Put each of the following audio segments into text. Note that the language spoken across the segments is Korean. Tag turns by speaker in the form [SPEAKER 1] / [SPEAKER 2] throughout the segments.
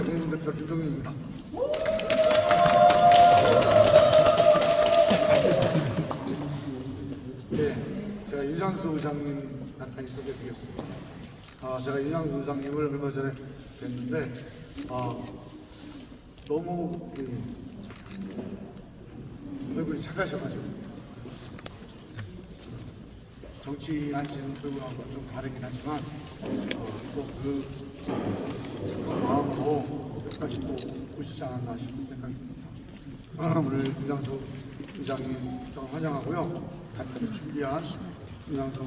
[SPEAKER 1] 공동대표 김종인입니다. 네, 제가 윤양수 의장님 간단히 소개해드리겠습니다. 제가 윤양수 의장님을 얼마 전에 뵀는데 너무 얼굴이 착하셔가지고 정치 하시는 분하고 좀 다르긴 하지만 또 그 착한 마음으로 여기까지 또 오시지 않았나 싶은 생각입니다. 오늘 윤양수 의장님 환영하고요. 간단히 준비한 윤양수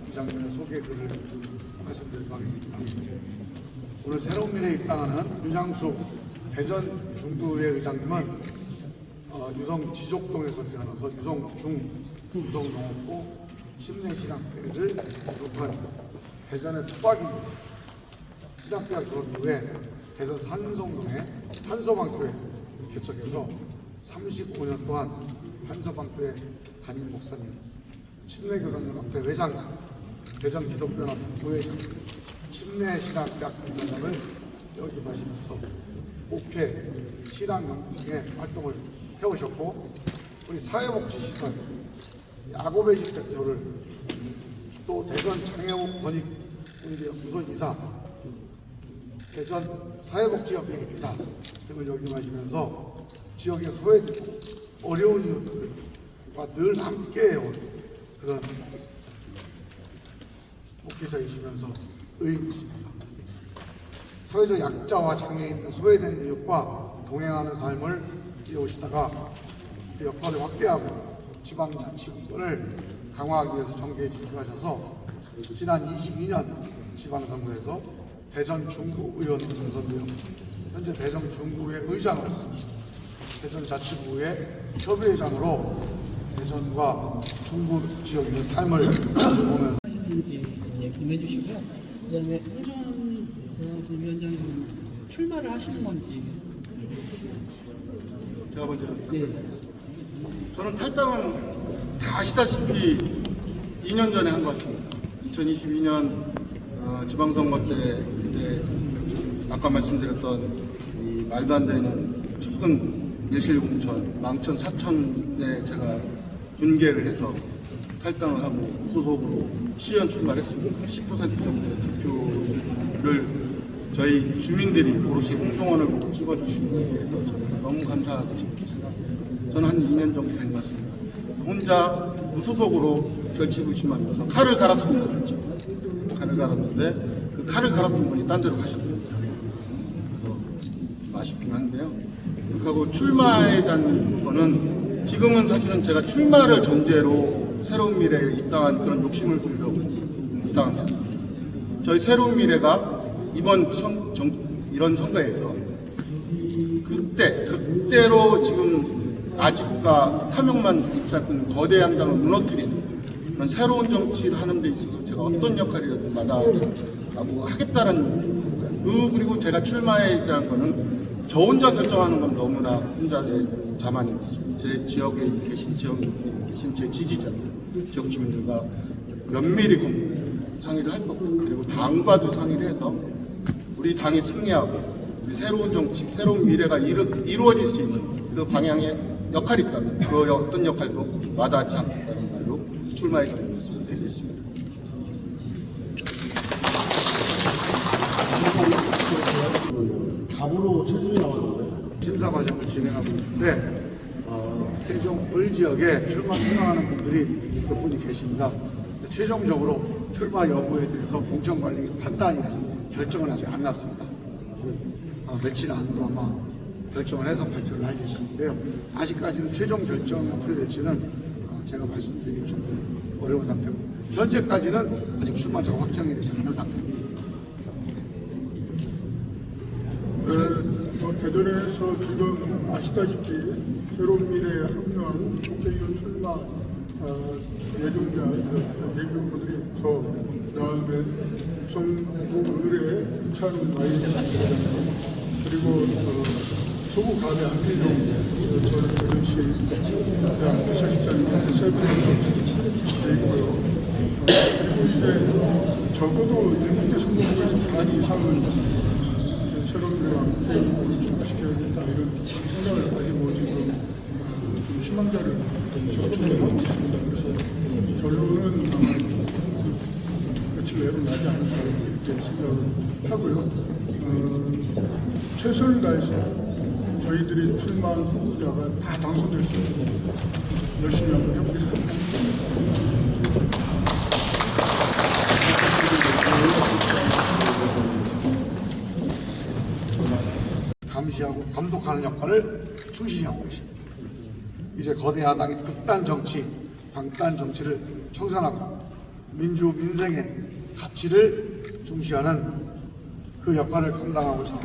[SPEAKER 1] 의장님의 소개글을 말씀드리도록 하겠습니다. 오늘 새로운 미래에 입당하는 윤양수 대전 중구의 의장님은 유성 지족동에서 태어나서 유성 중, 유성 농업고 침례신학대를 졸업한 대전의 토박입니다. 신학대학 졸업 이후에 대전 산성동에 한서방교회 개척해서 35년 동안 한서방교회 담임 목사님, 침례교단연합회 회장, 대전 기독교연합회 부회장, 침례신학대학 이사장을 역임하시면서 목회, 신앙연구에 활동을 해오셨고, 우리 사회복지시설, 야곱의 집 대표를, 또 대전 장애우 권익연구소 이사, 대전 사회복지협회 이사 등을 역임하시면서 지역의 소외되고 어려운 이웃들과 늘 함께해온 그런 목회자이시면서 의인이십니다. 사회적 약자와 장애인 등 소외된 이웃과 동행하는 삶을 이어오시다가 그 역할을 확대하고 지방자치구를 강화하기 위해서 정계에 진출하셔서 지난 22년 지방선거에서 대전 중구 의원으로 당선되어 현재 대전 중구의 의장으로서 대전 자치구의 협의회장으로 대전과 중구 지역의 삶을 보면서
[SPEAKER 2] 하시는지 얘기해 주시고요. 그다음에 홍준 위원장님 출마를 하시는 건지.
[SPEAKER 3] 제가 먼저
[SPEAKER 2] 네.
[SPEAKER 3] 저는 탈당은 다 아시다시피 2년 전에 한 것 같습니다. 2022년 지방선거 때 그때 아까 말씀드렸던 이 말도 안 되는 측근 예실공천, 망천, 사천에 제가 분개를 해서 탈당을 하고 무소속으로 시의원 출마를 했습니다. 10% 정도의 득표를 저희 주민들이 오롯이 홍종원을 보고 찍어주시고 해서 저는 너무 감사하고 저는 한 2년 정도 된 것 같습니다. 혼자 무소속으로 결치부심하면서 칼을 갈았습니다. 솔직히 칼을 갈았는데 그 칼을 갈았던 분이 딴 데로 가셨습니다. 그래서 아쉽긴 한데요. 그리고 출마에 대한 거는 지금은 사실은 제가 출마를 전제로 새로운 미래에 입당한 그런 욕심을 부리려고 입당합니다. 저희 새로운 미래가 이번 이런 선거에서 그때로 지금 아직과 탐욕만 입잡은 거대 양당을 무너뜨리는 그런 새로운 정치를 하는 데 있어서 제가 어떤 역할이라도 마다하고 하겠다는 그리고 제가 출마에 대한 거는 저 혼자 결정하는 건 너무나 혼자의 자만인 것 같습니다. 제 지역에 계신 제 지지자들, 지역 주민들과 면밀히 상의를 할 거고 그리고 당과도 상의를 해서 우리 당이 승리하고 우리 새로운 정치, 새로운 미래가 이루어질 수 있는 그 방향에 역할이 있다면 그 어떤 역할도 마다하지 않겠다는 말로 출마에 말씀드리겠습니다.
[SPEAKER 4] 답으로 세준이 나왔는데
[SPEAKER 1] 심사 과정을 진행하고 있는데 세종 을 지역에 출마 희망하는 분들이 몇 분이 계십니다. 최종적으로 출마 여부에 대해서 공천관리 판단이 결정은 아직 안 났습니다. 며칠 안으로 아마 결정을 해서 발표를 할 예정인데요. 아직까지는 최종 결정이 어떻게 될지는 제가 말씀드리기 좀 어려운 상태고 현재까지는 아직 출마자가 확정이 되지 않은 상태입니다.
[SPEAKER 4] 네, 대전에서 지금 아시다시피 새로운 미래에 합류한 국회의원 출마 예정자 있는 분들이 저 그다음에 성북을의 김찬 마이입니다. 그리고 서구 가게 한필용 저는 대전시 대학 부사실장님 세 분이 되어 있고요. 그리고 이제 적어도 7개 선거구에서 반 이상은 새로운 미래가 국회의원 최선을 다해서 저희들이 출마한 후보자가 다 당선될 수 있도록 열심히 한번 해보겠습니다.
[SPEAKER 1] 감시하고 감독하는 역할을 충실히 하고 있습니다. 이제 거대 야당의 극단 정치, 방단 정치를 청산하고 민생의 가치를 중시하는 그 역할을 감당하고자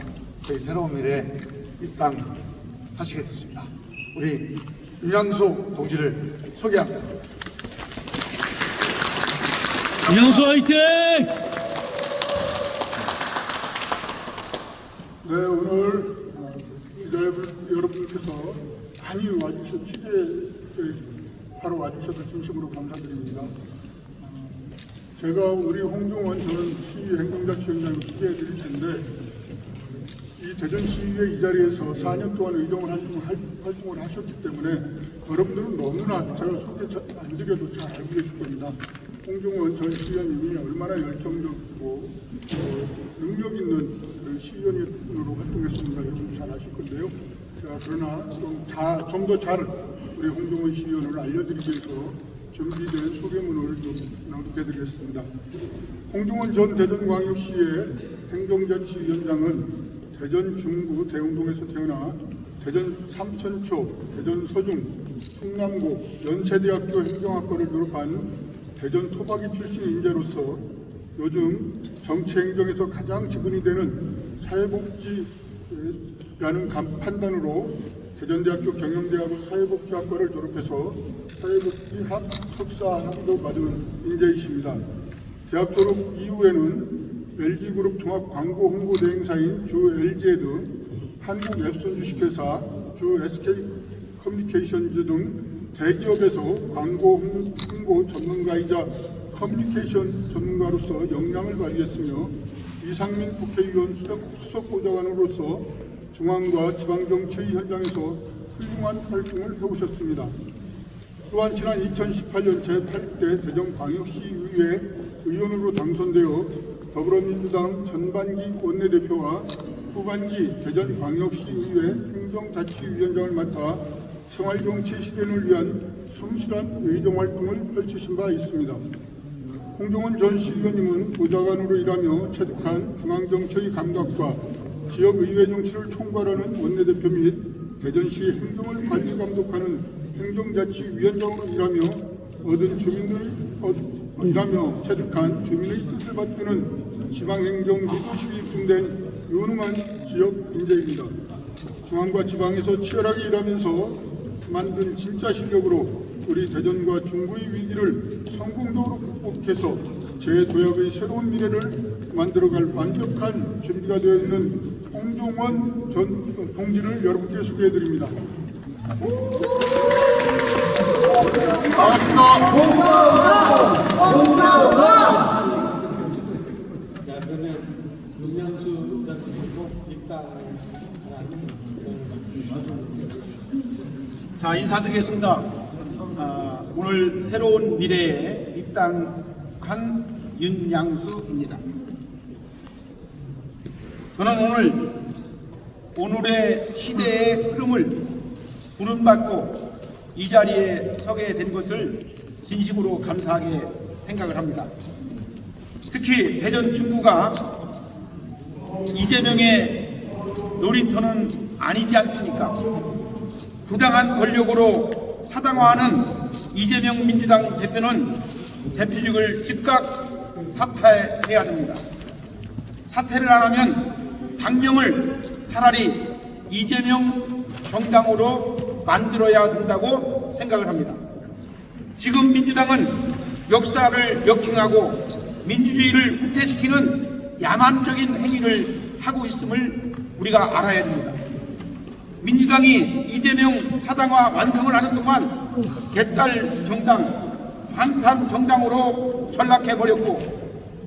[SPEAKER 1] 저희 새로운 미래에 입당하시게 됐습니다. 우리 윤양수 동지를 소개합니다.
[SPEAKER 5] 윤양수 화이팅!
[SPEAKER 4] 네, 오늘 기자 여러분께서 많이 와주셔서 취재하러 와주셔서 진심으로 감사드립니다. 제가 우리 홍종원 전 시위 행정자치위원장을 소개해드릴 텐데 이 대전시의회 이 자리에서 4년 동안 활동을 하셨기 때문에 여러분들은 너무나 제가 소개 안 드려도 잘 알고 계실 겁니다. 홍종원 전 시의원님이 얼마나 열정적이고 능력 있는 시의원으로 활동했습니다. 여러분 잘 아실 건데요. 자, 그러나 좀 더 잘 우리 홍종원 시의원을 알려드리기 위해서 준비된 소개문을 좀 낭독해드리겠습니다. 홍종원 전 대전광역시의 행정자치위원장은 대전 중구 대흥동에서 태어나 대전 삼천초, 대전 서중, 충남고 연세대학교 행정학과를 졸업한 대전 토박이 출신 인재로서 요즘 정치행정에서 가장 지분이 되는 사회복지라는 판단으로 대전대학교 경영대학원 사회복지학과를 졸업해서 사회복지학 석사학위도 받은 인재이십니다. 대학 졸업 이후에는 LG그룹 종합광고홍보대행사인 주 LG에드, 한국앱손 주식회사, 주 SK커뮤니케이션즈 등 대기업에서 광고 홍보 전문가이자 커뮤니케이션 전문가로서 역량을 발휘했으며 이상민 국회의원 수석보좌관으로서 중앙과 지방정치 현장에서 훌륭한 활동을 해오셨습니다. 또한 지난 2018년 제8대 대전광역시의회 의원으로 당선되어 더불어민주당 전반기 원내대표와 후반기 대전광역시의회 행정자치위원장을 맡아 생활정치 실현을 위한 성실한 의정활동을 펼치신 바 있습니다. 홍종원 전 시의원님은 보좌관으로 일하며 체득한 중앙정치의 감각과 지역의회 정치를 총괄하는 원내대표 및 대전시 행정을 관리감독하는 행정자치위원장으로 일하며 체득한 주민의 뜻을 받드는 지방행정 리더십이 입증된 유능한 지역 인재입니다. 중앙과 지방에서 치열하게 일하면서 만든 진짜 실력으로 우리 대전과 중구의 위기를 성공적으로 극복해서 재도약의 새로운 미래를 만들어갈 완벽한 준비가 되어 있는 홍종원 전 동지를 여러분께 소개해드립니다.
[SPEAKER 2] 자, 그러면 윤양수 장관님도
[SPEAKER 5] 자, 인사드리겠습니다. 오늘 새로운 미래에 입당한 윤양수입니다. 저는 오늘의 시대의 흐름을 부름받고 이 자리에 서게 된 것을 진심으로 감사하게 생각을 합니다. 특히 대전 중구가 이재명의 놀이터는 아니지 않습니까? 부당한 권력으로 사당화하는 이재명 민주당 대표는 대표직을 즉각 사퇴해야 됩니다. 사퇴를 안 하면 당명을 차라리 이재명 정당으로 만들어야 된다고 생각을 합니다. 지금 민주당은 역사를 역행하고 민주주의를 후퇴시키는 야만적인 행위를 하고 있음을 우리가 알아야 됩니다. 민주당이 이재명 사당화 완성을 하는 동안 개딸 정당, 방탄 정당으로 전락해버렸고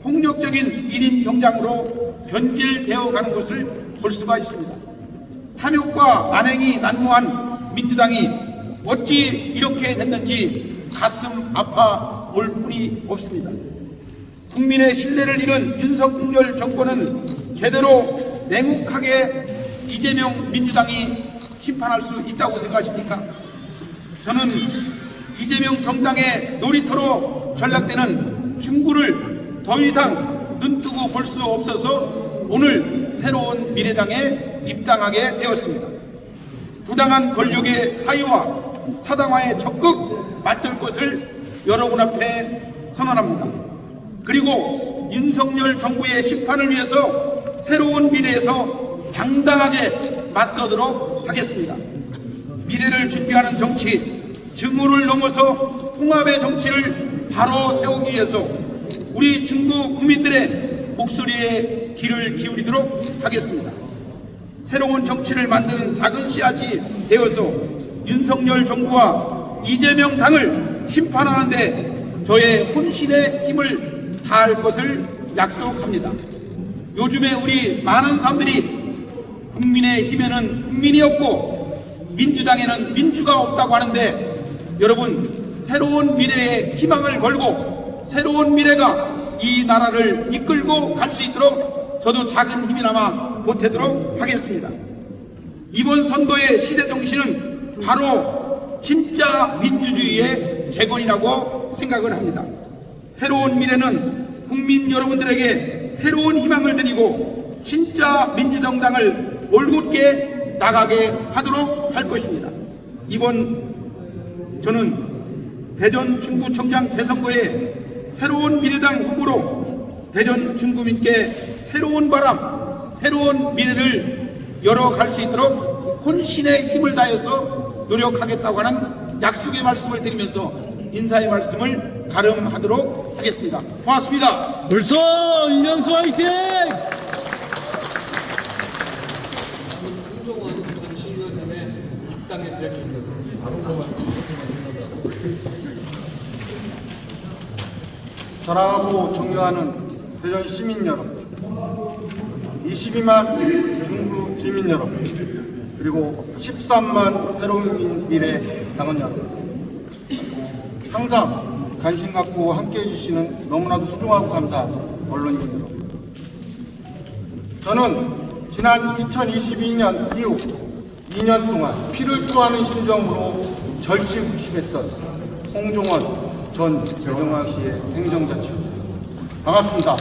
[SPEAKER 5] 폭력적인 1인 정당으로 변질되어 가는 것을 볼 수가 있습니다. 탐욕과 만행이 난무한 민주당이 어찌 이렇게 됐는지 가슴 아파 올 뿐이 없습니다. 국민의 신뢰를 잃은 윤석열 정권은 제대로 냉혹하게 이재명 민주당이 심판할 수 있다고 생각하십니까? 저는 이재명 정당의 놀이터로 전락되는 중구를 더 이상 눈뜨고 볼 수 없어서 오늘 새로운 미래당에 입당하게 되었습니다. 부당한 권력의 사유와 사당화에 적극 맞설 것을 여러분 앞에 선언합니다. 그리고 윤석열 정부의 심판을 위해서 새로운 미래에서 당당하게 맞서도록 하겠습니다. 미래를 준비하는 정치, 증오를 넘어서 통합의 정치를 바로 세우기 위해서 우리 중구 국민들의 목소리에 귀를 기울이도록 하겠습니다. 새로운 정치를 만드는 작은 씨앗이 되어서 윤석열 정부와 이재명 당을 심판하는 데 저의 혼신의 힘을 다할 것을 약속합니다. 요즘에 우리 많은 사람들이 국민의힘에는 국민이 없고 민주당에는 민주가 없다고 하는데, 여러분, 새로운 미래에 희망을 걸고 새로운 미래가 이 나라를 이끌고 갈 수 있도록 저도 작은 힘이나마 보태도록 하겠습니다. 이번 선거의 시대정신은 바로 진짜 민주주의의 재건이라고 생각을 합니다. 새로운 미래는 국민 여러분들에게 새로운 희망을 드리고 진짜 민주정당을 올곧게 나가게 하도록 할 것입니다. 이번 저는 대전 중구청장 재선거에 새로운 미래당 후보로 대전 중구민께 새로운 바람, 새로운 미래를 열어갈 수 있도록 혼신의 힘을 다해서 노력하겠다고 하는 약속의 말씀을 드리면서 인사의 말씀을 가름하도록 하겠습니다. 고맙습니다.
[SPEAKER 2] 벌써 이명수 화이팅!
[SPEAKER 6] 홍종원 전 시의원님의 입당의 대표님께서
[SPEAKER 3] 사랑하고 존경하는 대전 시민 여러분, 22만 중구 주민 여러분, 그리고 13만 새로운 미래 당원 여러분, 항상 관심 갖고 함께해 주시는 너무나도 소중하고 감사한 언론인 여러분, 저는 지난 2022년 이후 2년 동안 피를 토하는 심정으로 절치부심했던 홍종원 전 대전광역시의 행정자치입니다. 반갑습니다.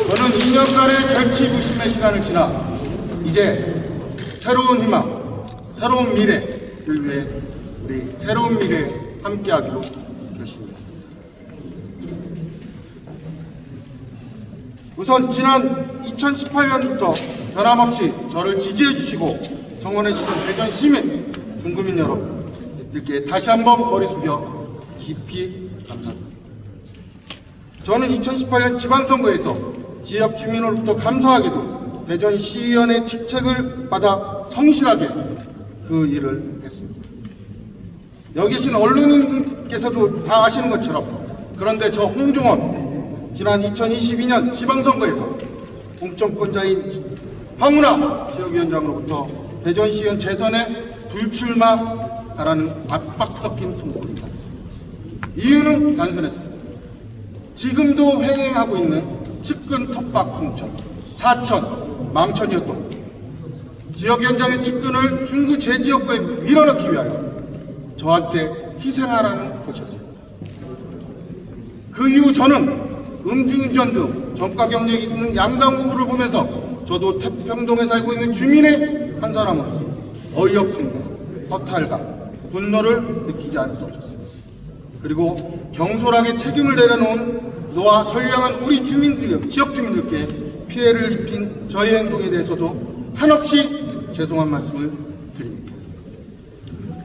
[SPEAKER 3] 저는 2년간의 절치부심의 시간을 지나 이제 새로운 희망, 새로운 미래를 위해 우리 새로운 미래에 함께하기로 결심했습니다. 우선 지난 2018년부터 변함없이 저를 지지해 주시고 성원해 주신 대전 시민, 중구민 여러분들께 다시 한번 머리 숙여 깊이 감사합니다. 저는 2018년 지방선거에서 지역 주민으로부터 감사하게도 대전시의원의 직책을 받아 성실하게 그 일을 했습니다. 여기 계신 언론인께서도 다 아시는 것처럼, 그런데 저 홍종원 지난 2022년 지방선거에서 공천권자인 황운하 지역위원장으로부터 대전시의원 재선에 불출마하라는 압박 섞인 통보를 받았습니다. 이유는 단순했습니다. 지금도 횡행하고 있는 측근 톱박 공천, 사천, 망천이었던 겁니다. 지역위원장의 측근을 중구 제지역구에 밀어넣기 위하여 저한테 희생하라는 것이었습니다. 그 이후 저는 음주운전 등 전과 경력이 있는 양당 후보를 보면서 저도 태평동에 살고 있는 주민의 한 사람으로서 어이없음과 허탈감, 분노를 느끼지 않을 수 없었습니다. 그리고 경솔하게 책임을 내려놓은 노아 선량한 우리 주민들, 지역 주민들께 피해를 입힌 저의 행동에 대해서도 한없이 죄송한 말씀을 드립니다.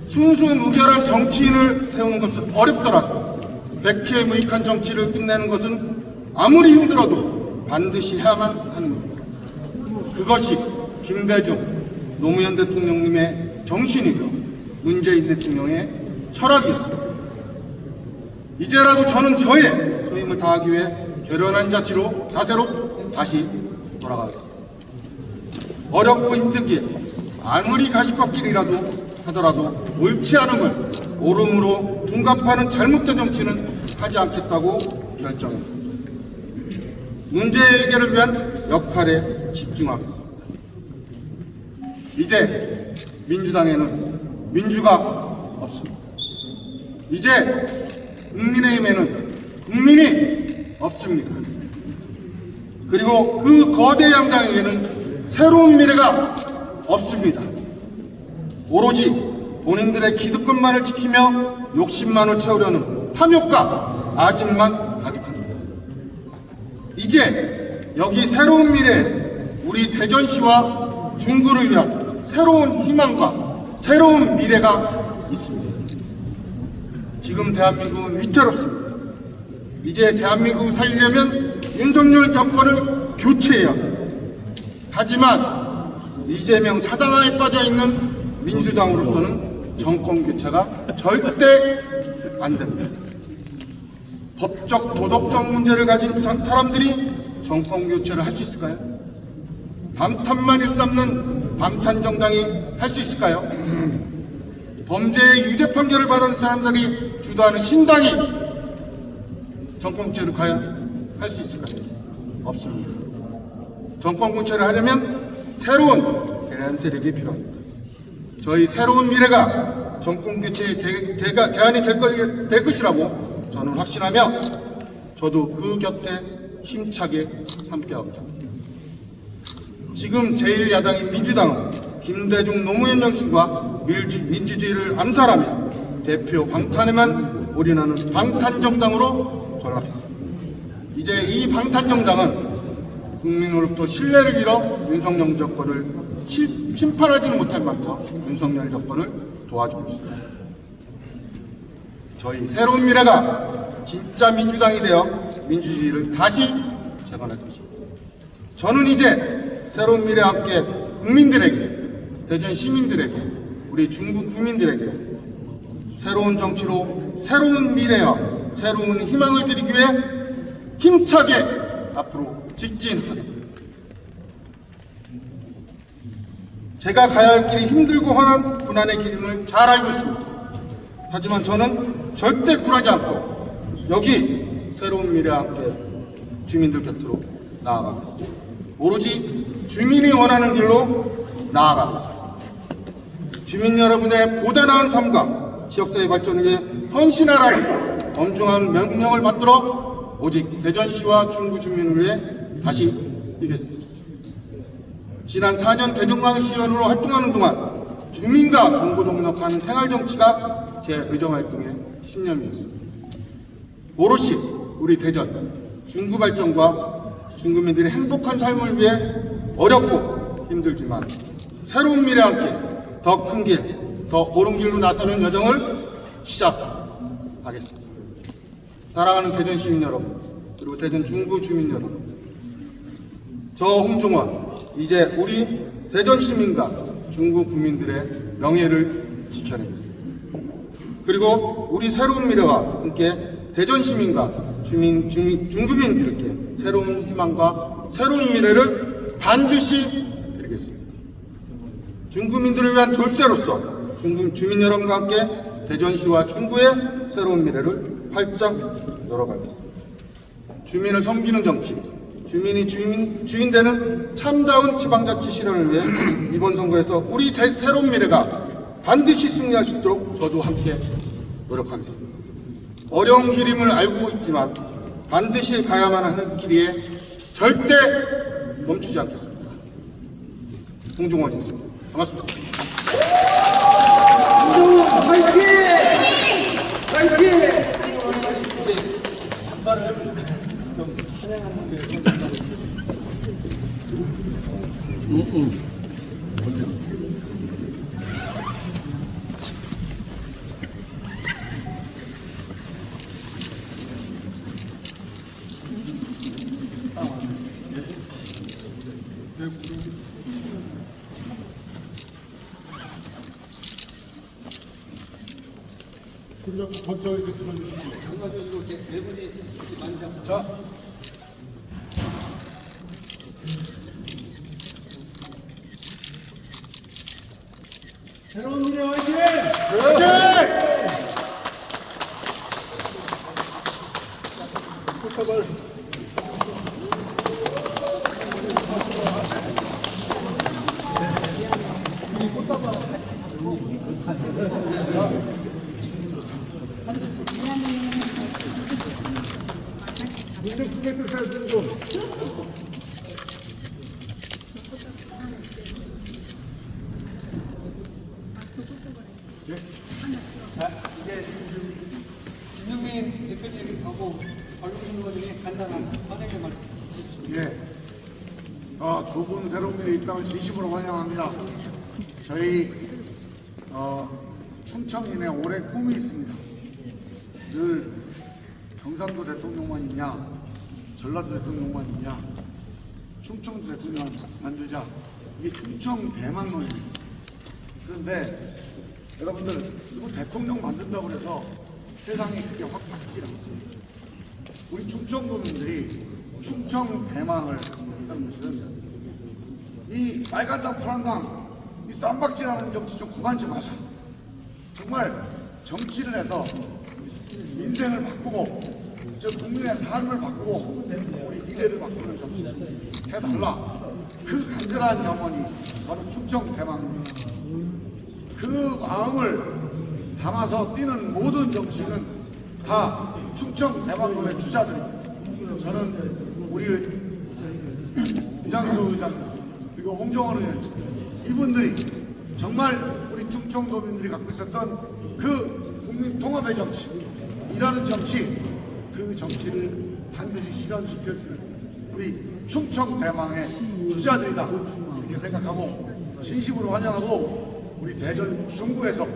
[SPEAKER 3] 순수 무결한 정치인을 세우는 것은 어렵더라도 백해무익한 정치를 끝내는 것은 아무리 힘들어도 반드시 해야만 하는 겁니다. 그것이 김대중 노무현 대통령님의 정신이고 문재인 대통령의 철학이었습니다. 이제라도 저는 저의 소임을 다하기 위해 결연한 자세로 다시 돌아가겠습니다. 어렵고 힘들기에 아무리 가시밭길이라도 하더라도 옳지 않음을 옳음으로 둔갑하는 잘못된 정치는 하지 않겠다고 결정했습니다. 문제 해결을 위한 역할에 집중하겠습니다. 이제 민주당에는 민주가 없습니다. 이제 국민의힘에는 국민이 없습니다. 그리고 그 거대 양당에게는 새로운 미래가 없습니다. 오로지 본인들의 기득권만을 지키며 욕심만을 채우려는 탐욕과 아집만 가득합니다. 이제 여기 새로운 미래에 우리 대전시와 중구를 위한 새로운 희망과 새로운 미래가 있습니다. 지금 대한민국은 위태롭습니다. 이제 대한민국을 살리려면 윤석열 정권을 교체해야 합니다. 하지만 이재명 사당화에 빠져있는 민주당으로서는 정권 교체가 절대 안 됩니다. 법적 도덕적 문제를 가진 사람들이 정권 교체를 할 수 있을까요? 방탄만 일삼는 방탄정당이 할 수 있을까요? 범죄의 유죄 판결을 받은 사람들이 주도하는 신당이 정권 교체를 과연 할 수 있을까요? 없습니다. 정권 교체를 하려면 새로운 대안 세력이 필요합니다. 저희 새로운 미래가 정권 교체의 대안이 될 것이라고 저는 확신하며 저도 그 곁에 힘차게 함께하고자 합니다. 지금 제1야당인 민주당은 김대중 노무현 정신과 민주주의를 암살하며 대표 방탄에만 올인하는 방탄정당으로 전락했습니다. 이제 이 방탄정당은 국민으로부터 신뢰를 잃어 윤석열 정권을 심판하지는 못할 만큼 윤석열 정권을 도와주고 있습니다. 저희 새로운 미래가 진짜 민주당이 되어 민주주의를 다시 재건할 것입니다. 저는 이제 새로운 미래와 함께 국민들에게, 대전 시민들에게, 우리 중국 국민들에게 새로운 정치로 새로운 미래와 새로운 희망을 드리기 위해 힘차게 앞으로 직진하겠습니다. 제가 가야 할 길이 힘들고 험한 고난의 길임을 잘 알고 있습니다. 하지만 저는 절대 굴하지 않고 여기 새로운 미래와 함께 주민들 곁으로 나아가겠습니다. 오로지 주민이 원하는 길로 나아가겠습니다. 주민 여러분의 보다 나은 삶과 지역사회 발전을 위해 헌신하라는 엄중한 명령을 받들어 오직 대전시와 중구 주민을 위해 다시 뛰겠습니다. 지난 4년 대전광역시의원으로 활동하는 동안 주민과 동고동락하는 생활정치가 제 의정활동의 신념이었습니다. 오롯이 우리 대전, 중구 발전과 중구민들의 행복한 삶을 위해 어렵고 힘들지만 새로운 미래와 함께 더 큰 길, 더 옳은 길로 나서는 여정을 시작하겠습니다. 사랑하는 대전 시민 여러분, 그리고 대전 중구 주민 여러분, 저 홍종원 이제 우리 대전 시민과 중구 국민들의 명예를 지켜내겠습니다. 그리고 우리 새로운 미래와 함께 대전 시민과 중구민들께 새로운 희망과 새로운 미래를 반드시 드리겠습니다. 중구민들을 위한 돌쇠로서 중구 주민 여러분과 함께 대전시와 중구의 새로운 미래를 활짝 열어가겠습니다. 주민을 섬기는 정치, 주민이 주인 되는 참다운 지방자치 실현을 위해 이번 선거에서 우리 새로운 미래가 반드시 승리할 수 있도록 저도 함께 노력하겠습니다. 어려운 길임을 알고 있지만 반드시 가야만 하는 길이에 절대 멈추지 않겠습니다. 홍종원이었습니다. 반갑습니다.
[SPEAKER 1] 홍종원 화이팅! 화이팅!
[SPEAKER 6] 이제 찬바를 좀 찬양하는 그
[SPEAKER 4] 그리고 번쩍 이렇게 들어주시고.
[SPEAKER 6] 전반적으로 이렇게 네 분이 이렇게 많이 잡자.
[SPEAKER 2] 새로운 미래 화이팅!
[SPEAKER 4] 꽃다발
[SPEAKER 1] 두 분 새로운 일에 입당을 진심으로 환영합니다. 저희 충청인의 오랜 꿈이 있습니다. 늘 경상도 대통령만 있냐, 전라도 대통령만 있냐, 충청도 대통령 만들자. 이게 충청 대망론입니다. 그런데 여러분들 이거 대통령 만든다고 해서 세상이 그렇게 확 바뀌지 않습니다. 우리 충청도민들이 충청 대망을 한다는 것은 이 빨간 당 파란 당 이 쌈박질하는 정치 좀 그만 좀 하자. 정말 정치를 해서 민생을 바꾸고 저 국민의 삶을 바꾸고 우리 미래를 바꾸는 정치 좀 해달라. 그 간절한 염원이 바로 충청 대망입니다. 그 마음을 담아서 뛰는 모든 정치인은 다 충청 대망론의 주자들입니다. 저는 우리 이장수 의장 그리고 홍정원 의원 이분들이 정말 우리 충청도민들이 갖고 있었던 그 국민 통합의 정치, 일하는 정치, 그 정치를 반드시 실현시켜주는 우리 충청 대망의 주자들이다 이렇게 생각하고 진심으로 환영하고 우리 대전 중구에서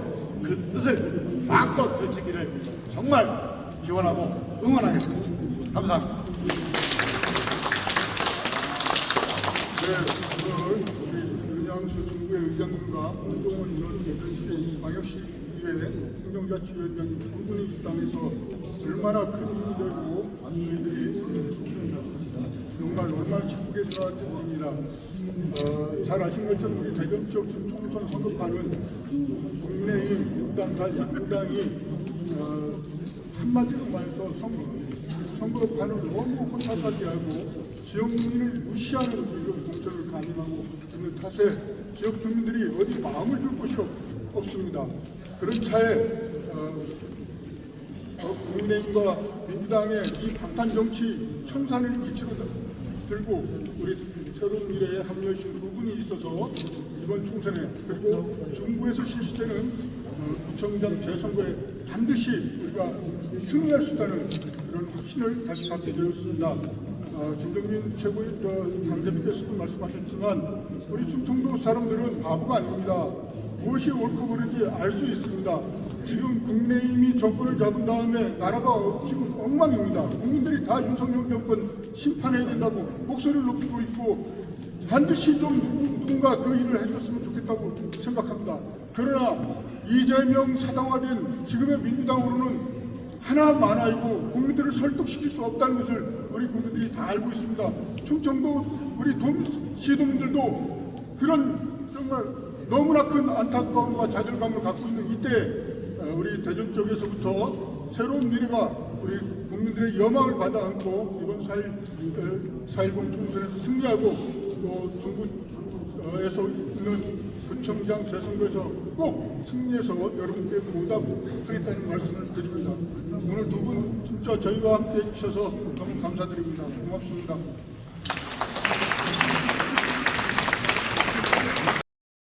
[SPEAKER 1] 그 뜻을 마음껏 펼치기를 정말 기원하고 응원하겠습니다. 감사합니다.
[SPEAKER 4] 네, 오늘 우리 윤양수 중구의 의장님과 홍정원 의원 대전시 광역시의회 행정자치위원장님 두 분이 입당해서 얼마나 큰 힘이 되고 저희들이 정말 얼마나 기쁘게 생각할지 모릅니다. 잘 아신 것처럼 우리 대전 지역 지금 총선 선거판은 국민의힘, 민주당, 양당이 한마디로 말해서 선거판을 너무 혼탁하게 하고 지역 주민을 무시하는 지금 공천을 감행하고 있는 탓에 지역 주민들이 어디 마음을 줄 곳이 없습니다. 그런 차에 국민의힘과 민주당의 이 방탄 정치 청산을 기치로 들고 우리 새로운 미래에 합류하신 두 분이 있어서 이번 총선에 그리고 중구에서 실시되는 구청장 재선거에 반드시 우리가 승리할 수 있다는 그런 확신을 다시 갖게 되었습니다. 김정민 당대표께서도 말씀하셨지만 우리 충청도 사람들은 바보가 아닙니다. 무엇이 옳고 그른지 알 수 있습니다. 지금 국민의힘이 정권을 잡은 다음에 나라가 지금 엉망입니다. 국민들이 다 윤석열 정권 심판해야 된다고 목소리를 높이고 있고 반드시 좀 누군가 그 일을 해줬으면 좋겠다고 생각합니다. 그러나 이재명 사당화된 지금의 민주당으로는 하나만아이고 국민들을 설득시킬 수 없다는 것을 우리 국민들이 다 알고 있습니다. 충청도 우리 시도민들도 그런 정말 너무나 큰 안타까움과 좌절감을 갖고 있는 이때 우리 대전 쪽에서부터 새로운 미래가 우리 국민들의 여망을 받아 안고 이번 4.10 총선에서 승리하고 또 중구에서 있는 구청장 재선거에서 꼭 승리해서 여러분께 보답하겠다는 말씀을 드립니다. 오늘 두 분 진짜 저희와 함께 해주셔서 너무 감사드립니다. 고맙습니다.